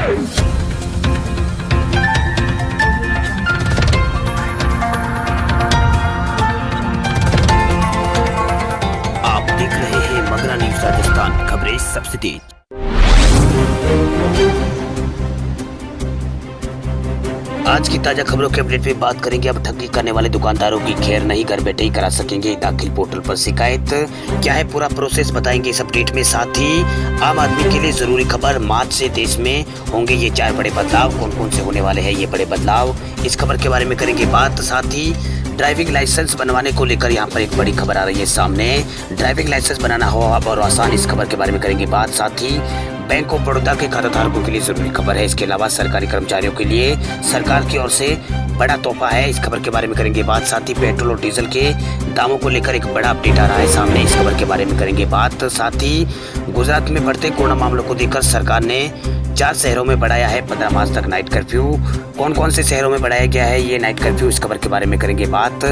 आप देख रहे हैं मगरा न्यूज राजस्थान, खबरें सबसे तेज। आज की ताजा खबरों के अपडेट में बात करेंगे। अब ठगी करने वाले दुकानदारों की खैर नहीं, घर बैठे ही करा सकेंगे दाखिल पोर्टल पर शिकायत। क्या है पूरा प्रोसेस बताएंगे इस अपडेट में। साथ ही आम आदमी के लिए जरूरी खबर, मार्च से देश में होंगे ये 4 बड़े बदलाव। कौन कौन से होने वाले हैं ये बड़े बदलाव, इस खबर के बारे में करेंगे बात। साथ ही ड्राइविंग लाइसेंस बनवाने को लेकर यहाँ पर एक बड़ी खबर आ रही है सामने। ड्राइविंग लाइसेंस बनाना हो अब और आसान, इस खबर के बारे में करेंगे बात। साथ ही बैंक ऑफ बड़ौदा के खाताधारकों के लिए जरूरी खबर है। इसके अलावा सरकारी कर्मचारियों के लिए सरकार की ओर से बड़ा तोहफा है, इस खबर के बारे में करेंगे बात। साथ ही पेट्रोल और डीजल के दामों को लेकर एक बड़ा अपडेट आ रहा है सामने, इस खबर के बारे में करेंगे बात। साथ ही गुजरात में बढ़ते कोरोना मामलों को देखकर सरकार ने 4 शहरों में बढ़ाया है 15 मार्च तक नाइट कर्फ्यू। कौन कौन से शहरों में बढ़ाया गया है ये नाइट कर्फ्यू, इस खबर के बारे में करेंगे बात।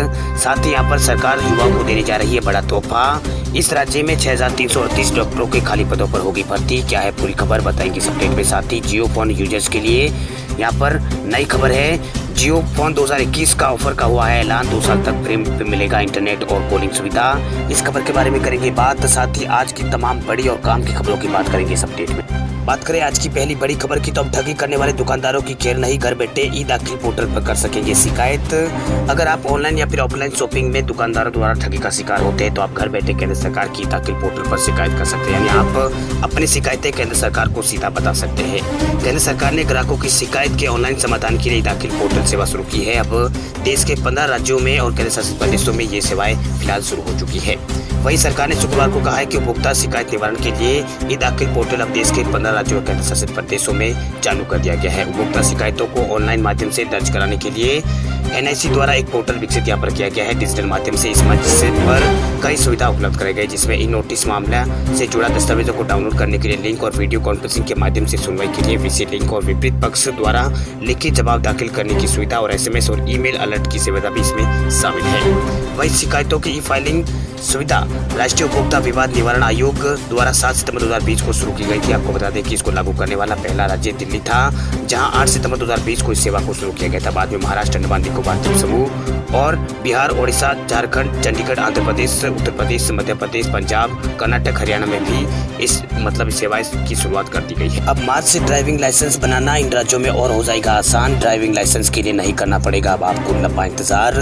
साथ ही यहाँ पर सरकार युवाओं को देने जा रही है बड़ा तोहफा। इस राज्य में 6338 डॉक्टरों के खाली पदों पर होगी भर्ती। क्या है पूरी खबर बताएंगे इस अपडेट में। साथ ही जियो फोन यूजर्स के लिए यहाँ पर नई खबर है। जियो फोन 2021 का ऑफर का हुआ है ऐलान। 2 साल तक फ्री पे मिलेगा इंटरनेट और कॉलिंग सुविधा, इस खबर के बारे में करेंगे बात। साथ ही आज की तमाम बड़ी और काम की खबरों की बात करेंगे इस अपडेट में। बात करें आज की पहली बड़ी खबर की तो अब ठगी करने वाले दुकानदारों की खैर नहीं, घर बैठे ई दाखिल पोर्टल पर कर सकेंगे शिकायत। अगर आप ऑनलाइन या फिर ऑफलाइन शॉपिंग में दुकानदारों द्वारा ठगी का शिकार होते हैं तो आप घर बैठे केंद्र सरकार की दाखिल पोर्टल पर शिकायत कर सकते हैं। यानी आप अपनी शिकायतें केंद्र सरकार को सीधा बता सकते हैं। केंद्र सरकार ने ग्राहकों की शिकायत के ऑनलाइन समाधान के लिए दाखिल पोर्टल सेवा शुरू की है। अब देश के 15 राज्यों में और केंद्र शासित प्रदेशों में ये सेवाएं फिलहाल शुरू हो चुकी है। वहीं सरकार ने शुक्रवार को कहा है कि उपभोक्ता शिकायत निवारण के लिए ई दाखिल पोर्टल अब देश के 15 राज्यों और केंद्र शासित प्रदेशों में चालू कर दिया गया है। उपभोक्ता शिकायतों को ऑनलाइन माध्यम से दर्ज कराने के लिए NIC द्वारा एक पोर्टल विकसित यहाँ पर किया गया है। डिजिटल माध्यम से इस मंच पर कई सुविधा उपलब्ध कराई गई, जिसमें ई नोटिस मामला से जुड़ा दस्तावेजों को डाउनलोड करने के लिए लिंक और वीडियो कॉन्फ्रेंसिंग के माध्यम से सुनवाई के लिए VC लिंक और विपरीत पक्ष द्वारा लिखित जवाब दाखिल करने की सुविधा और SMS और ईमेल अलर्ट की सुविधा भी इसमें शामिल है। वही शिकायतों की ई फाइलिंग सुविधा राष्ट्रीय उपभोक्ता विवाद निवारण आयोग द्वारा 7 सितंबर 2020 को शुरू की गई थी। आपको बता दें कि इसको लागू करने वाला पहला राज्य दिल्ली था, जहां 8 सितंबर 2020 को इस सेवा को शुरू किया गया था। बाद में महाराष्ट्र, अंडमान निकोबार द्वीप समूह और बिहार, ओडिशा, झारखंड, चंडीगढ़, आंध्र प्रदेश, उत्तर प्रदेश, मध्य प्रदेश, पंजाब, कर्नाटक, हरियाणा में भी इस सेवाएं की शुरुआत कर दी गई है। अब मार्च से ड्राइविंग लाइसेंस बनाना इन राज्यों में और हो जाएगा आसान। ड्राइविंग लाइसेंस के लिए नहीं करना पड़ेगा अब आपको लंबा इंतजार।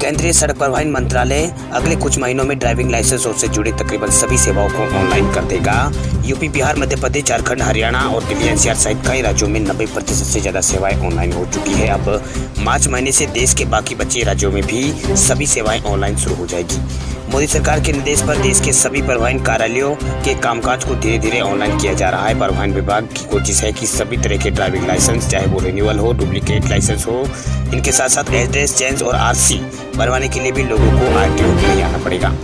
केंद्रीय सड़क परिवहन मंत्रालय अगले कुछ महीनों में ड्राइविंग लाइसेंस से जुड़े तकरीबन सभी सेवाओं को ऑनलाइन कर देगा। यूपी, बिहार, मध्य प्रदेश, झारखंड, हरियाणा और दिल्ली NCR सहित कई राज्यों में 90% से ज्यादा सेवाएं ऑनलाइन हो चुकी है। अब मार्च महीने से देश के बाकी बचे राज्यों में भी सभी सेवाएं ऑनलाइन शुरू हो जाएगी। मोदी सरकार के निर्देश पर देश के सभी परिवहन कार्यालयों के कामकाज को धीरे धीरे ऑनलाइन किया जा रहा है। परिवहन विभाग की कोशिश है कि सभी तरह के ड्राइविंग लाइसेंस, चाहे वो रिन्यूअल हो, डुप्लीकेट लाइसेंस हो, इनके साथ साथ एड्रेस चेंज और RC बनवाने के लिए भी लोगों को RTO में आना पड़ेगा।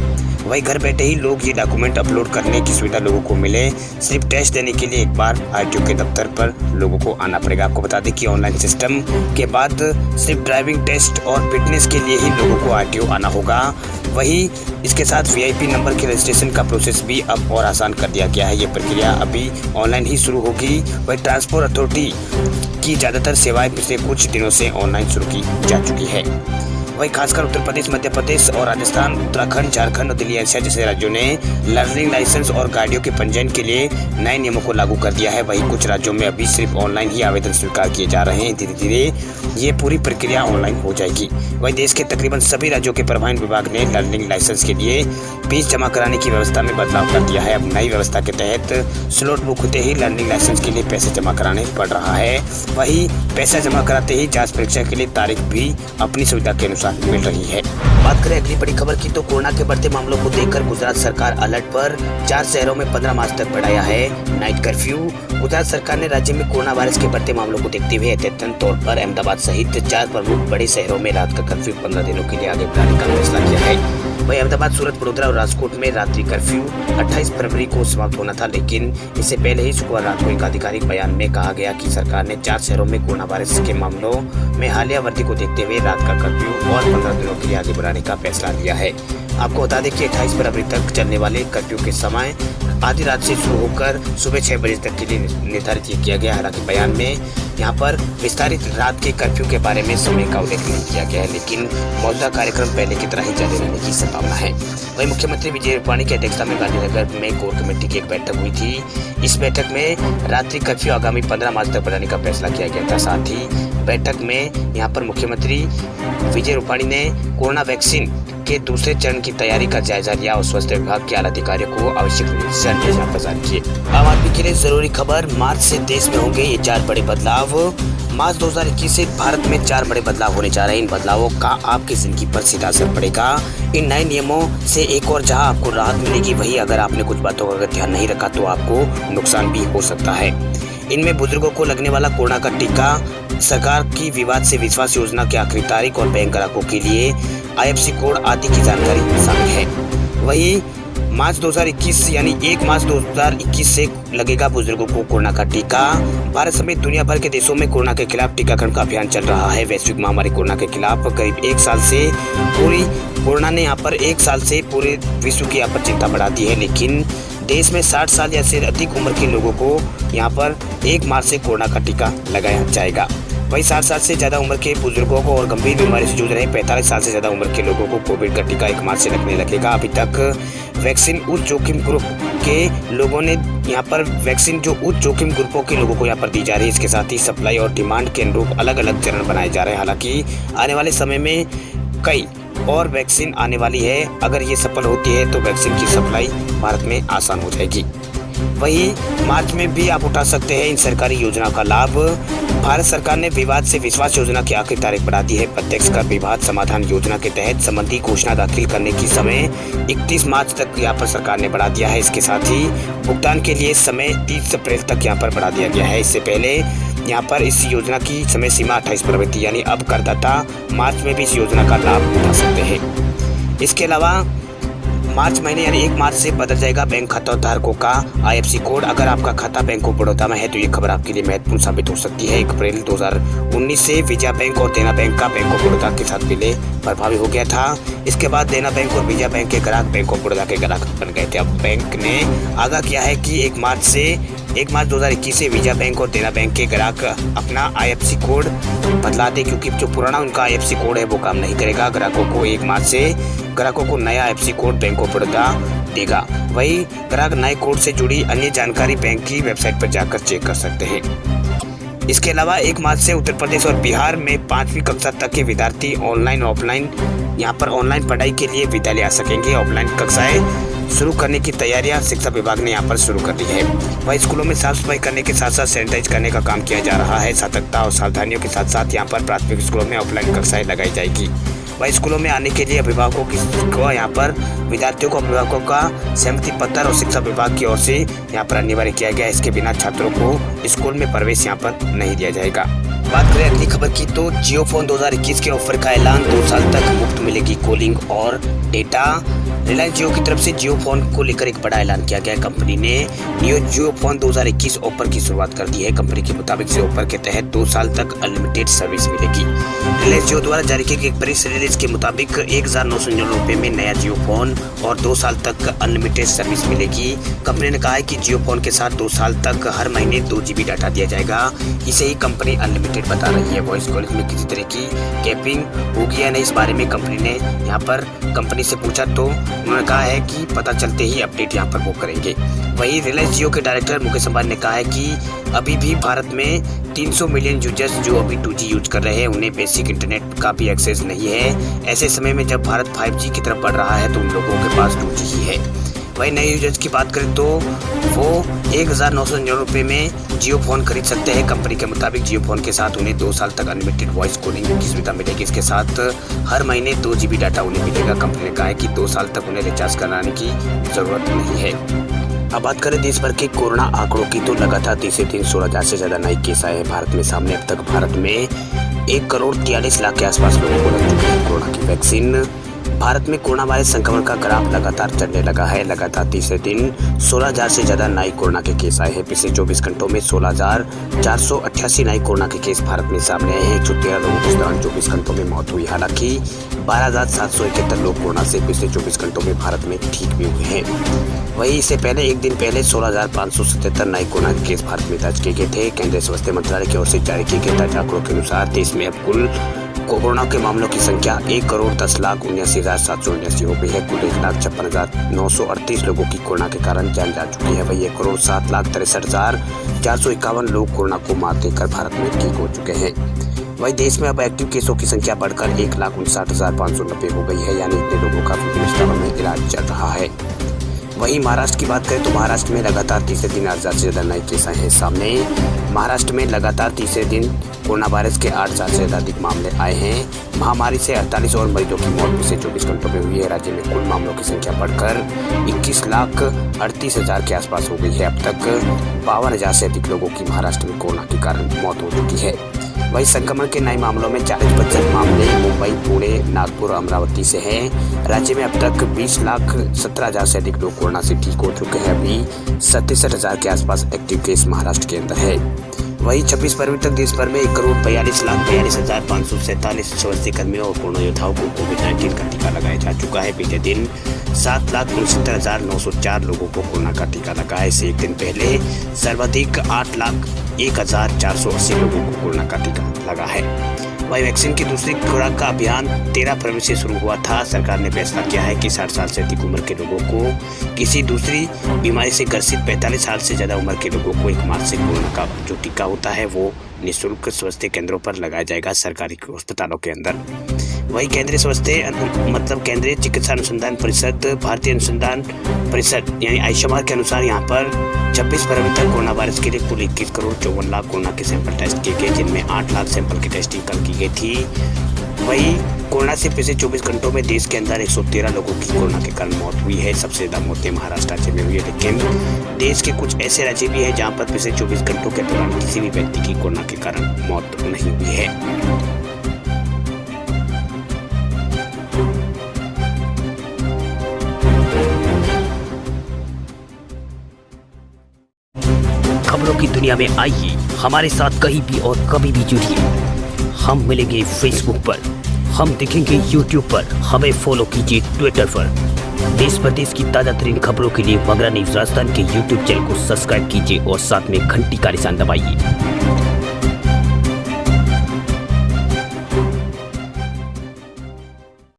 वही घर बैठे ही लोग ये डॉक्यूमेंट अपलोड करने की सुविधा लोगों को मिले। सिर्फ टेस्ट देने के लिए एक बार RTO के दफ्तर पर लोगों को आना पड़ेगा। आपको बता दें कि ऑनलाइन सिस्टम के बाद सिर्फ ड्राइविंग टेस्ट और फिटनेस के लिए ही लोगों को RTO आना होगा। वही इसके साथ VIP नंबर के रजिस्ट्रेशन का प्रोसेस भी अब और आसान कर दिया गया है। ये प्रक्रिया अभी ऑनलाइन ही शुरू होगी। वही ट्रांसपोर्ट अथॉरिटी की ज़्यादातर सेवाएं पिछले कुछ दिनों से ऑनलाइन शुरू की जा चुकी है। वहीं खासकर उत्तर प्रदेश, मध्य प्रदेश और राजस्थान, उत्तराखंड, झारखंड और दिल्ली NCR जैसे राज्यों ने लर्निंग लाइसेंस और गाड़ियों के पंजीयन के लिए नए नियमों को लागू कर दिया है। वहीं कुछ राज्यों में अभी सिर्फ ऑनलाइन ही आवेदन स्वीकार किए जा रहे हैं। धीरे धीरे ये पूरी प्रक्रिया ऑनलाइन हो जाएगी। वहीं देश के तकरीबन सभी राज्यों के परिवहन विभाग ने लर्निंग लाइसेंस के लिए फीस जमा कराने की व्यवस्था में बदलाव कर दिया है। अब नई व्यवस्था के तहत स्लॉट बुक होते ही लर्निंग लाइसेंस के लिए पैसे जमा कराने पड़ रहा है। वही पैसा जमा कराते ही जांच परीक्षा के लिए तारीख भी अपनी सुविधा के अनुसार मिल रही है। बात करें अगली बड़ी खबर की तो कोरोना के बढ़ते मामलों को देखकर गुजरात सरकार अलर्ट पर। 4 शहरों में 15 मार्च तक बढ़ाया है नाइट कर्फ्यू। गुजरात सरकार ने राज्य में कोरोना वायरस के बढ़ते मामलों को देखते हुए अद्यतन तौर पर अहमदाबाद सहित 4 प्रमुख बड़े शहरों में रात का कर्फ्यू 15 दिनों के लिए आगे बढ़ाने का फैसला किया है। वहीं अहमदाबाद, सूरत, बड़ोदरा और राजकोट में रात्रि कर्फ्यू 28 फरवरी को समाप्त होना था, लेकिन इससे पहले ही शुक्रवार रात को एक आधिकारिक बयान में कहा गया कि सरकार ने 4 शहरों में कोरोना वायरस के मामलों में हालिया वृद्धि को देखते हुए रात का कर्फ्यू और 15 दिनों के लिए आगे बढ़ाने का फैसला लिया है। आपको बता दें कि 28 फरवरी तक चलने वाले कर्फ्यू के समय आधी रात से शुरू होकर सुबह 6 बजे तक के लिए निर्धारित किया गया। हालांकि बयान में यहाँ पर विस्तारित रात के कर्फ्यू के बारे में समय का उल्लेख नहीं किया गया है, लेकिन मौजूदा कार्यक्रम पहले की तरह ही जारी रहने की संभावना है। वहीं मुख्यमंत्री विजय रूपाणी की अध्यक्षता में गांधीनगर में कोर कमेटी की एक बैठक हुई थी। इस बैठक में रात्रि कर्फ्यू आगामी 15 मार्च तक बढ़ाने का फैसला किया गया था। साथ ही बैठक में यहाँ पर मुख्यमंत्री विजय रूपाणी ने कोरोना वैक्सीन के दूसरे चरण की तैयारी का जायजा लिया और स्वास्थ्य विभाग के आला अधिकारियों को आवश्यक निर्देश प्रदान किए। आम आदमी के लिए जरूरी खबर, मार्च से देश में होंगे ये 4 बड़े बदलाव। मार्च 2021 से भारत में 4 बड़े बदलाव होने जा रहे हैं। इन बदलावों का आपकी जिंदगी पर सीधा असर पड़ेगा। इन नए नियमों से एक और जहां आपको राहत मिलेगी, वहीं अगर आपने कुछ बातों का अगर ध्यान नहीं रखा तो आपको नुकसान भी हो सकता है। इनमें बुजुर्गों को लगने वाला कोरोना का टीका, सरकार की विवाद से विश्वास योजना की आखिरी तारीख और बैंक ग्राहकों के लिए IFSC कोड आदि की जानकारी शामिल है। वहीं मार्च 2021 यानी 1 मार्च 2021 से लगेगा बुजुर्गों को कोरोना का टीका। भारत समेत दुनिया भर के देशों में कोरोना के खिलाफ टीकाकरण का अभियान चल रहा है। वैश्विक महामारी कोरोना के खिलाफ करीब 1 साल से कोरोना ने यहाँ पर 1 साल से पूरे विश्व की यहाँ पर चिंता बढ़ा दी है, लेकिन देश में 60 साल या से अधिक उम्र के लोगों को यहाँ पर 1 मार्च से कोरोना का टीका लगाया जाएगा। वहीं 60 साल से ज्यादा उम्र के बुजुर्गों को और गंभीर बीमारी से जूझ रहे 45 साल से ज्यादा उम्र के लोगों को कोविड का टीका 1 मार्च से लगने लगेगा। अभी तक वैक्सीन उच्च जोखिम ग्रुप के लोगों ने यहाँ पर वैक्सीन जो उच्च जोखिम ग्रुपों के लोगों को यहाँ पर दी जा रही है। इसके साथ ही सप्लाई और डिमांड के अनुरूप अलग अलग चरण बनाए जा रहे हैं। हालांकि आने वाले समय में कई और वैक्सीन आने वाली है। अगर ये सफल होती है तो वैक्सीन की सप्लाई भारत में आसान हो जाएगी। वहीं मार्च में भी आप उठा सकते हैं इन सरकारी योजनाओं का लाभ। भारत सरकार ने विवाद से विश्वास योजना की आखिरी तारीख बढ़ा दी है। प्रत्यक्ष कर विवाद समाधान योजना के तहत संबंधी घोषणा दाखिल करने की समय 31 मार्च तक यहाँ पर सरकार ने बढ़ा दिया है। इसके साथ ही भुगतान के लिए समय 30 अप्रैल तक यहाँ पर बढ़ा दिया गया है। इससे पहले यहाँ पर इस योजना की समय सीमा 28 फरवरी थी, यानी अब करदाता मार्च में भी इस योजना का लाभ उठा सकते हैं। इसके अलावा मार्च महीने यानी 1 मार्च से बदल जाएगा बैंक खाता धारकों का IFSC कोड। अगर आपका खाता बैंक ऑफ बड़ौदा में है तो ये खबर आपके लिए महत्वपूर्ण साबित हो सकती है। 1 अप्रैल 2019 से विजया बैंक और देना बैंक का बैंक ऑफ बड़ौदा के साथ विलय प्रभावी हो गया था। इसके बाद देना बैंक और विजया बैंक के ग्राहक बैंक ऑफ बड़ौदा के ग्राहक बन गए थे। अब बैंक ने आगाह किया है कि 1 मार्च 2021 से विजया बैंक और देना बैंक के ग्राहक अपना IFSC कोड बदला दे, क्योंकि जो पुराना उनका IFSC कोड है वो काम नहीं करेगा। ग्राहकों को 1 मार्च से ग्राहकों को नया IFSC code bank of Baroda देगा। वही ग्राहक नए कोड से जुड़ी अन्य जानकारी बैंक की वेबसाइट पर जाकर चेक कर सकते हैं। इसके अलावा 1 मार्च से उत्तर प्रदेश और बिहार में 5वीं कक्षा तक के विद्यार्थी ऑनलाइन ऑफलाइन यहाँ पर ऑनलाइन पढ़ाई के लिए विद्यालय आ सकेंगे। ऑफलाइन कक्षाएं शुरू करने की तैयारियां शिक्षा विभाग ने यहाँ पर शुरू कर दी है। वहीं स्कूलों में साफ सफाई करने के साथ साथ सैनिटाइज करने का काम किया जा रहा है। सतर्कता और सावधानियों के साथ साथ यहाँ पर प्राथमिक स्कूलों में ऑफलाइन कक्षाएं लगाई जाएगी। वहीं स्कूलों में आने के लिए अभिभावकों को यहाँ पर विद्यार्थियों को अभिभावकों का सहमति पत्र और शिक्षा विभाग की ओर से यहाँ पर अनिवार्य किया गया है। इसके बिना छात्रों को स्कूल में प्रवेश यहाँ पर नहीं दिया जाएगा। बात करें अगली खबर की तो जियो फोन 2021 के ऑफर का ऐलान। 2 साल तक मुफ्त मिलेगी कॉलिंग और डेटा। रिलायंस जियो की तरफ से जियो फोन को लेकर एक बड़ा ऐलान किया गया है। कंपनी ने न्यू जियो फोन 2021 ऑफर की शुरुआत कर दी है। कंपनी के मुताबिक इस ऑफर के तहत 2 साल तक अनलिमिटेड सर्विस मिलेगी। रिलायंस जियो द्वारा जारी की गई एक प्रेस रिलीज के मुताबिक 1999 रुपए में नया जियो फोन और 2 साल तक अनलिमिटेड सर्विस मिलेगी। कंपनी ने कहा है कि जियो फोन के साथ 2 साल तक हर महीने 2 GB डाटा दिया जाएगा। इसे ही कंपनी अनलिमिटेड बता रही है। वॉइस कॉलिंग में किसी तरह की कैपिंग होगी या नहीं, इस बारे में कंपनी ने यहाँ पर कंपनी से पूछा तो उन्होंने कहा है कि पता चलते ही अपडेट यहाँ पर वो करेंगे। वहीं रिलायंस जियो के डायरेक्टर मुकेश अंबानी ने कहा है कि अभी भी भारत में 300 मिलियन यूजर्स जो अभी 2G यूज कर रहे हैं उन्हें बेसिक इंटरनेट का भी एक्सेस नहीं है। ऐसे समय में जब भारत 5G की तरफ बढ़ रहा है तो उन लोगों के पास 2G ही है। वहीं नए यूजर्स की बात करें तो वो 1999 रुपये में जियो फोन खरीद सकते हैं। कंपनी के मुताबिक जियो फोन के साथ उन्हें 2 साल तक अनलिमिटेड वॉइस कॉलिंग की सुविधा मिलेगी। इसके साथ हर महीने 2 GB डाटा उन्हें मिलेगा। कंपनी ने कहा है कि 2 साल तक उन्हें रिचार्ज कराने की जरूरत नहीं है। अब बात करें देश भर के कोरोना आंकड़ों की तो लगातार तीसरे दिन 16,000 से ज्यादा नए केस आए हैं भारत में सामने। अब तक भारत में 1 करोड़ 43 लाख के आसपास लोगों को लग चुकी है कोरोना की वैक्सीन। भारत में कोरोना वायरस संक्रमण का ग्राफ लगातार चढ़ने लगा है। लगातार तीसरे दिन 16,000 से ज्यादा नए कोरोना के केस आए हैं। पिछले 24 घंटों में 16,488 नए कोरोना के केस भारत में सामने आए हैं। 13 लोगों को इस दौरान 24 घंटों में मौत हुई। हालांकि 12,771 लोग कोरोना से पिछले 24 घंटों में भारत में ठीक भी हुए हैं। वहीं इससे पहले एक दिन पहले 16,577 नए कोरोना के केस भारत में दर्ज किए गए थे। केंद्रीय स्वास्थ्य मंत्रालय की ओर से जारी किए गए ताजा आंकड़ों के अनुसार देश में अब कुल कोरोना के मामलों की संख्या 1,10,79,779 हो गई है। कुल 1,56,938 लोगों की कोरोना के कारण जान जा चुकी है। वही 1,07,63,451 लोग कोरोना को मात देकर भारत में ठीक हो चुके हैं। वही देश में अब एक्टिव केसों की संख्या बढ़कर 1,59,590 हो गई है, यानी इतने लोगों का विभिन्न अस्पतालों में इलाज चल रहा है। वहीं महाराष्ट्र की बात करें तो महाराष्ट्र में लगातार तीसरे दिन 8,000 से ज्यादा नए केस आए हैं सामने। महाराष्ट्र में लगातार तीसरे दिन कोरोना वायरस के 8,000 से ज्यादा अधिक मामले आए हैं। महामारी से 48 और मरीजों की मौत पिछले 24 घंटों में हुई है। राज्य में कुल मामलों की संख्या बढ़कर 21,38,000 के आसपास हो गई है। अब तक 52,000 से अधिक लोगों की महाराष्ट्र में कोरोना के कारण मौत हो चुकी है। वहीं संक्रमण के नए मामलों में 40% मामले मुंबई, पुणे, नागपुर, अमरावती से हैं। राज्य में अब तक 20,17,000 से अधिक लोग कोरोना से ठीक हो चुके हैं। अभी 67,000 के आसपास एक्टिव केस महाराष्ट्र के अंदर है। वहीं 26 फरवरी तक देश भर में 1,42,42,547 स्वास्थ्यकर्मियों और कोरोना योद्धाओं को कोविड-19 का टीका लगाया जा चुका है। बीते दिन 7,69,904 लोगों को कोरोना का टीका लगा है। इससे एक दिन पहले सर्वाधिक 8,01,480 लोगों को कोरोना का टीका लगा है। वही वैक्सीन की दूसरी खुराक का अभियान 13 फरवरी से शुरू हुआ था। सरकार ने फैसला किया है कि 60 साल से अधिक उम्र के लोगों को, किसी दूसरी बीमारी से ग्रसित 45 साल से ज्यादा उम्र के लोगों को 1 मार्च से कोरोना का जो टीका होता है वो निःशुल्क स्वास्थ्य केंद्रों पर लगाया जाएगा, सरकारी अस्पतालों के अंदर। वही केंद्रीय चिकित्सा अनुसंधान परिषद, भारतीय अनुसंधान परिषद यानी आईसीएमआर के अनुसार यहाँ पर 26 फरवरी तक कोरोना वायरस के लिए कुल 21,54,00,000 कोरोना के सैंपल टेस्ट किए गए, जिनमें 8 लाख सैंपल की टेस्टिंग कल की गई थी। वही कोरोना से पिछले 24 घंटों में देश के अंदर 113 लोगों की कोरोना के कारण मौत हुई है। सबसे ज्यादा मौतें महाराष्ट्र राज्य में हुई है, लेकिन देश के कुछ ऐसे राज्य भी हैं जहां पर पिछले 24 घंटों के दौरान किसी भी व्यक्ति की कोरोना के कारण मौत नहीं हुई है। खबरों की दुनिया में आइए हमारे साथ कहीं भी और कभी भी जुड़िए। हम मिलेंगे फेसबुक पर, हम दिखेंगे यूट्यूब पर, हमें फॉलो कीजिए ट्विटर पर। देश प्रदेश की ताजा तरीन खबरों के लिए मगरा न्यूज राजस्थान के यूट्यूब चैनल को सब्सक्राइब कीजिए और साथ में घंटी का निशान दबाइए।